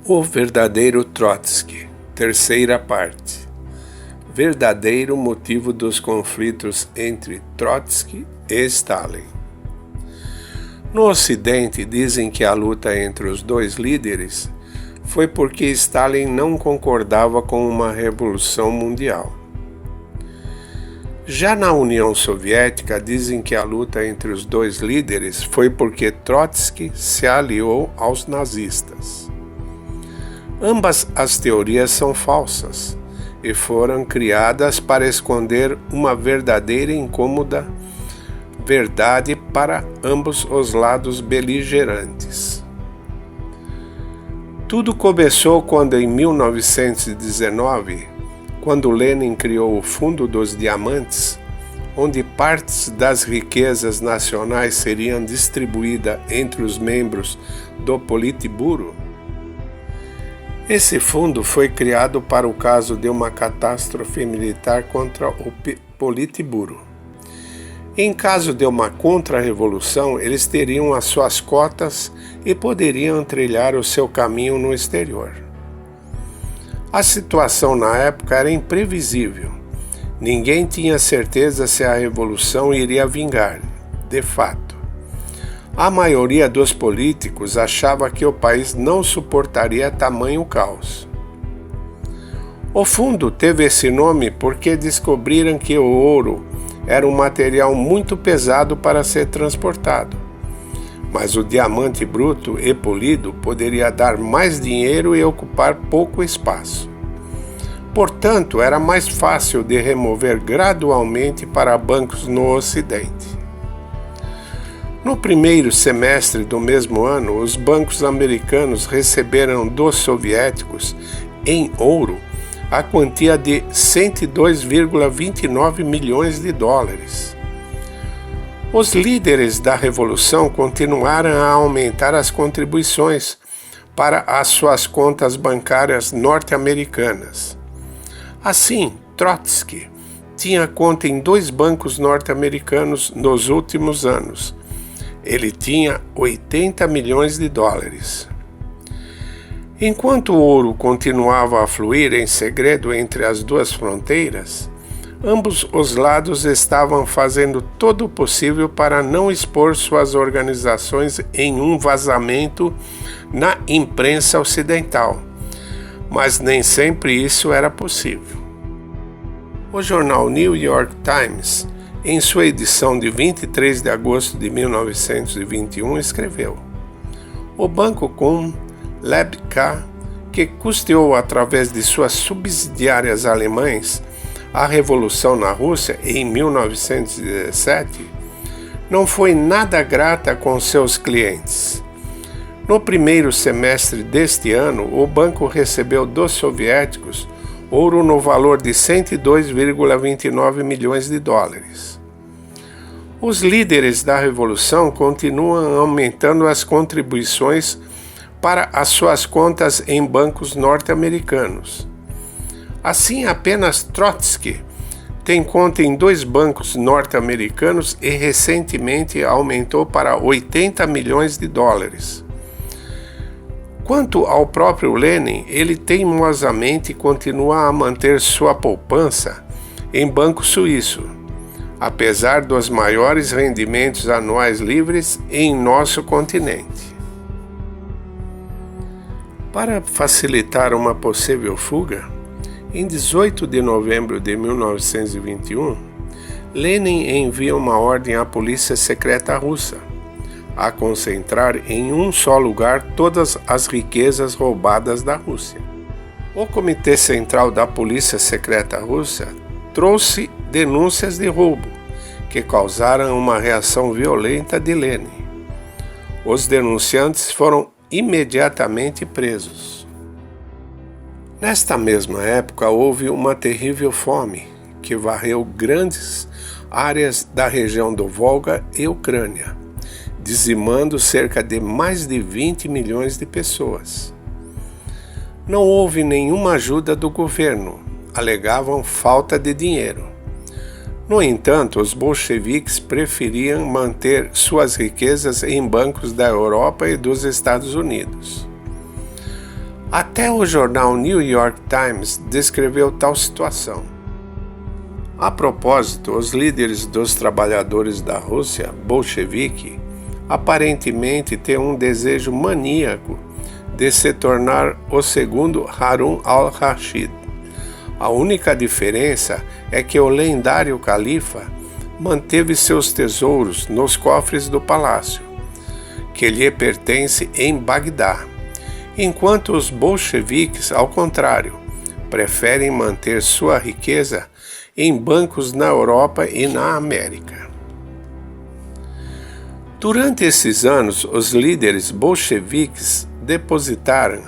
O verdadeiro Trotsky, terceira parte. Verdadeiro motivo dos conflitos entre Trotsky e Stalin. No Ocidente, dizem que a luta entre os dois líderes foi porque Stalin não concordava com uma revolução mundial. Já na União Soviética, dizem que a luta entre os dois líderes foi porque Trotsky se aliou aos nazistas. Ambas as teorias são falsas e foram criadas para esconder uma verdadeira e incômoda verdade para ambos os lados beligerantes. Tudo começou quando, em 1919, quando Lenin criou o Fundo dos Diamantes, onde partes das riquezas nacionais seriam distribuídas entre os membros do Politburo. Esse fundo foi criado para o caso de uma catástrofe militar contra o Politburo. Em caso de uma contra-revolução, eles teriam as suas cotas e poderiam trilhar o seu caminho no exterior. A situação na época era imprevisível. Ninguém tinha certeza se a revolução iria vingar, de fato. A maioria dos políticos achava que o país não suportaria tamanho caos. O fundo teve esse nome porque descobriram que o ouro era um material muito pesado para ser transportado, mas o diamante bruto e polido poderia dar mais dinheiro e ocupar pouco espaço. Portanto, era mais fácil de remover gradualmente para bancos no Ocidente. No primeiro semestre do mesmo ano, os bancos americanos receberam dos soviéticos, em ouro, a quantia de 102,29 milhões de dólares. Os líderes da revolução continuaram a aumentar as contribuições para as suas contas bancárias norte-americanas. Assim, Trotsky tinha conta em 2 bancos norte-americanos nos últimos anos. Ele tinha 80 milhões de dólares. Enquanto o ouro continuava a fluir em segredo entre as duas fronteiras, ambos os lados estavam fazendo todo o possível para não expor suas organizações em um vazamento na imprensa ocidental, mas nem sempre isso era possível. O jornal New York Times, em sua edição de 23 de agosto de 1921, escreveu: o Banco Cum-Lebka, que custeou através de suas subsidiárias alemães a Revolução na Rússia em 1917, não foi nada grata com seus clientes. No primeiro semestre deste ano, o banco recebeu dos soviéticos ouro no valor de 102,29 milhões de dólares. Os líderes da Revolução continuam aumentando as contribuições para as suas contas em bancos norte-americanos. Assim, apenas Trotsky tem conta em 2 bancos norte-americanos e recentemente aumentou para 80 milhões de dólares. Quanto ao próprio Lenin, ele teimosamente continua a manter sua poupança em banco suíço, apesar dos maiores rendimentos anuais livres em nosso continente. Para facilitar uma possível fuga, em 18 de novembro de 1921, Lenin envia uma ordem à polícia secreta russa a concentrar em um só lugar todas as riquezas roubadas da Rússia. O Comitê Central da Polícia Secreta Russa trouxe denúncias de roubo, que causaram uma reação violenta de Lenin. Os denunciantes foram imediatamente presos. Nesta mesma época houve uma terrível fome que varreu grandes áreas da região do Volga e Ucrânia, dizimando cerca de mais de 20 milhões de pessoas. Não houve nenhuma ajuda do governo, alegavam falta de dinheiro. No entanto, os bolcheviques preferiam manter suas riquezas em bancos da Europa e dos Estados Unidos. Até o jornal New York Times descreveu tal situação. A propósito, os líderes dos trabalhadores da Rússia bolchevique aparentemente têm um desejo maníaco de se tornar o segundo Harun al-Rashid. A única diferença é que o lendário califa manteve seus tesouros nos cofres do palácio, que lhe pertence em Bagdá, enquanto os bolcheviques, ao contrário, preferem manter sua riqueza em bancos na Europa e na América. Durante esses anos, os líderes bolcheviques depositaram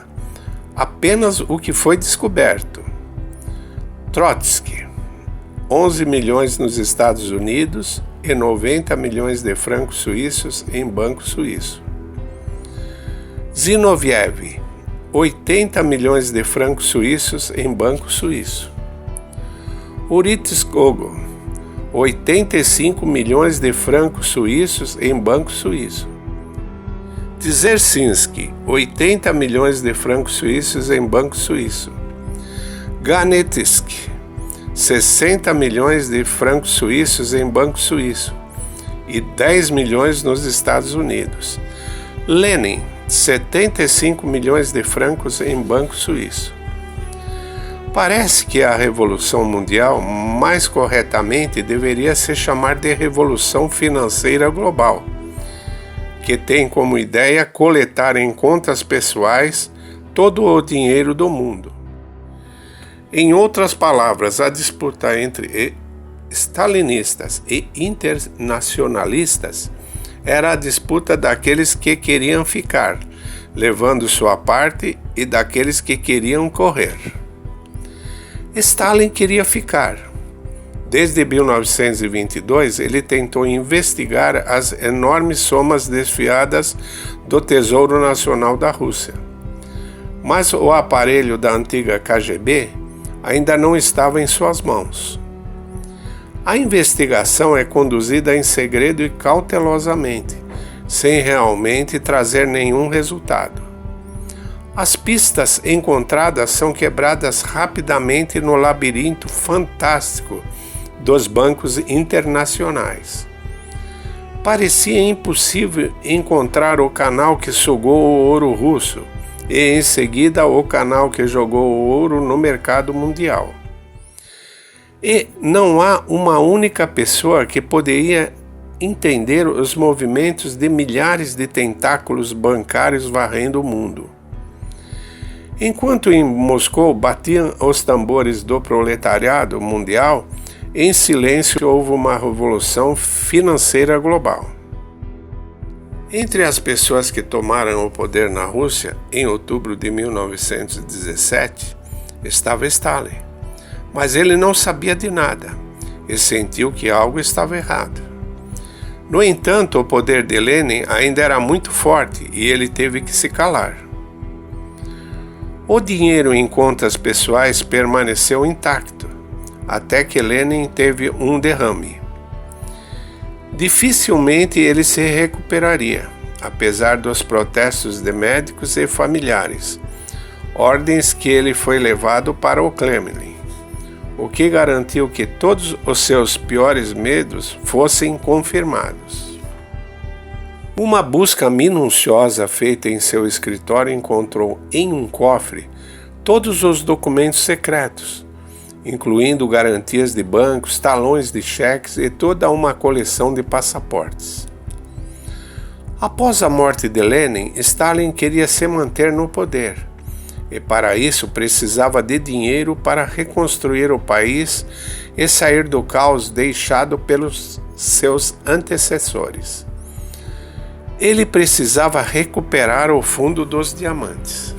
apenas o que foi descoberto. Trotsky, 11 milhões nos Estados Unidos e 90 milhões de francos suíços em banco suíço. Zinoviev, 80 milhões de francos suíços em banco suíço. Uritis Gogol, 85 milhões de francos suíços em banco suíço. Dzerzhinsky, 80 milhões de francos suíços em banco suíço. Ganetsky, 60 milhões de francos suíços em banco suíço e 10 milhões nos Estados Unidos. Lenin, 75 milhões de francos em banco suíço. Parece que a Revolução Mundial, mais corretamente, deveria se chamar de Revolução Financeira Global, que tem como ideia coletar em contas pessoais todo o dinheiro do mundo. Em outras palavras, a disputa entre stalinistas e internacionalistas era a disputa daqueles que queriam ficar, levando sua parte, e daqueles que queriam correr. Stalin queria ficar. Desde 1922, ele tentou investigar as enormes somas desviadas do Tesouro Nacional da Rússia. Mas o aparelho da antiga KGB ainda não estava em suas mãos. A investigação é conduzida em segredo e cautelosamente, sem realmente trazer nenhum resultado. As pistas encontradas são quebradas rapidamente no labirinto fantástico dos bancos internacionais. Parecia impossível encontrar o canal que sugou o ouro russo e, em seguida, o canal que jogou o ouro no mercado mundial. E não há uma única pessoa que poderia entender os movimentos de milhares de tentáculos bancários varrendo o mundo. Enquanto em Moscou batiam os tambores do proletariado mundial, em silêncio houve uma revolução financeira global. Entre as pessoas que tomaram o poder na Rússia em outubro de 1917 estava Stalin, mas ele não sabia de nada e sentiu que algo estava errado. No entanto, o poder de Lenin ainda era muito forte e ele teve que se calar. O dinheiro em contas pessoais permaneceu intacto, até que Lenin teve um derrame. Dificilmente ele se recuperaria, apesar dos protestos de médicos e familiares, ordens que ele foi levado para o Kremlin, o que garantiu que todos os seus piores medos fossem confirmados. Uma busca minuciosa feita em seu escritório encontrou em um cofre todos os documentos secretos, incluindo garantias de bancos, talões de cheques e toda uma coleção de passaportes. Após a morte de Lenin, Stalin queria se manter no poder e para isso precisava de dinheiro para reconstruir o país e sair do caos deixado pelos seus antecessores. Ele precisava recuperar o fundo dos diamantes.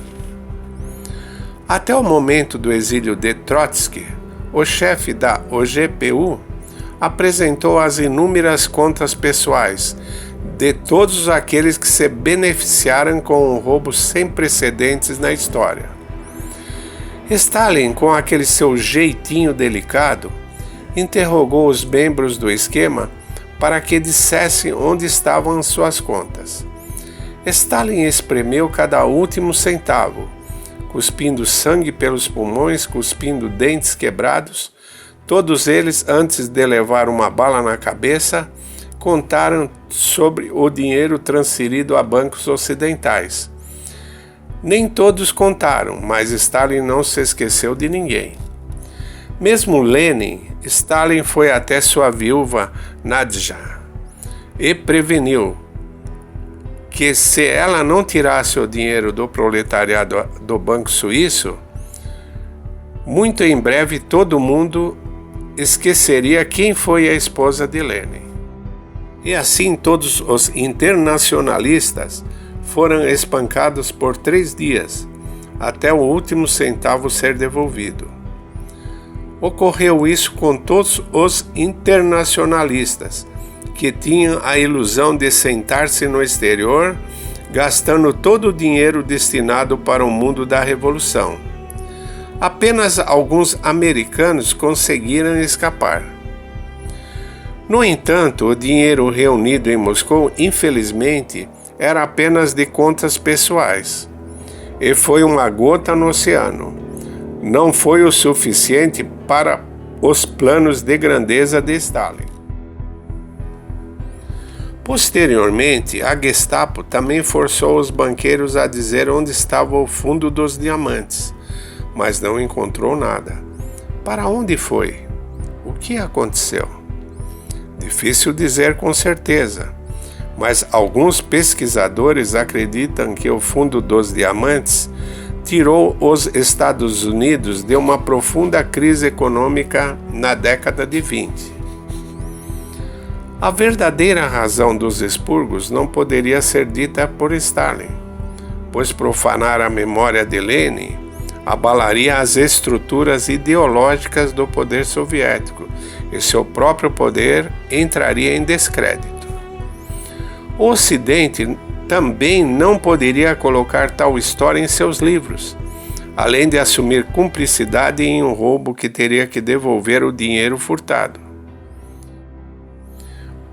Até o momento do exílio de Trotsky, o chefe da OGPU apresentou as inúmeras contas pessoais de todos aqueles que se beneficiaram com um roubo sem precedentes na história. Stalin, com aquele seu jeitinho delicado, interrogou os membros do esquema para que dissessem onde estavam suas contas. Stalin espremeu cada último centavo, cuspindo sangue pelos pulmões, cuspindo dentes quebrados. Todos eles, antes de levar uma bala na cabeça, contaram sobre o dinheiro transferido a bancos ocidentais. Nem todos contaram, mas Stalin não se esqueceu de ninguém. Mesmo Lenin, Stalin foi até sua viúva Nadja e preveniu que se ela não tirasse o dinheiro do proletariado do Banco Suíço, muito em breve todo mundo esqueceria quem foi a esposa de Lenin. E assim todos os internacionalistas foram espancados por 3 dias, até o último centavo ser devolvido. Ocorreu isso com todos os internacionalistas, que tinham a ilusão de sentar-se no exterior, gastando todo o dinheiro destinado para o mundo da Revolução. Apenas alguns americanos conseguiram escapar. No entanto, o dinheiro reunido em Moscou, infelizmente, era apenas de contas pessoais, e foi uma gota no oceano. Não foi o suficiente para os planos de grandeza de Stalin. Posteriormente, a Gestapo também forçou os banqueiros a dizer onde estava o fundo dos diamantes, mas não encontrou nada. Para onde foi? O que aconteceu? Difícil dizer com certeza, mas alguns pesquisadores acreditam que o fundo dos diamantes tirou os Estados Unidos de uma profunda crise econômica na década de 20. A verdadeira razão dos expurgos não poderia ser dita por Stalin, pois profanar a memória de Lenin abalaria as estruturas ideológicas do poder soviético e seu próprio poder entraria em descrédito. O Ocidente também não poderia colocar tal história em seus livros, além de assumir cumplicidade em um roubo que teria que devolver o dinheiro furtado.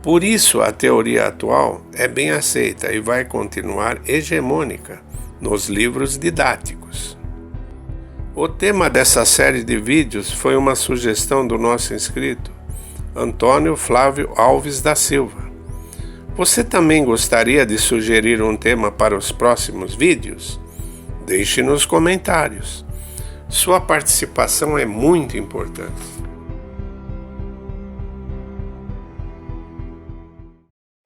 Por isso, a teoria atual é bem aceita e vai continuar hegemônica nos livros didáticos. O tema dessa série de vídeos foi uma sugestão do nosso inscrito, Antônio Flávio Alves da Silva. Você também gostaria de sugerir um tema para os próximos vídeos? Deixe nos comentários. Sua participação é muito importante.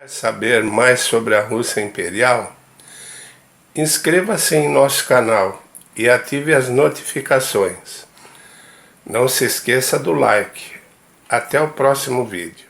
Quer saber mais sobre a Rússia Imperial? Inscreva-se em nosso canal e ative as notificações. Não se esqueça do like. Até o próximo vídeo.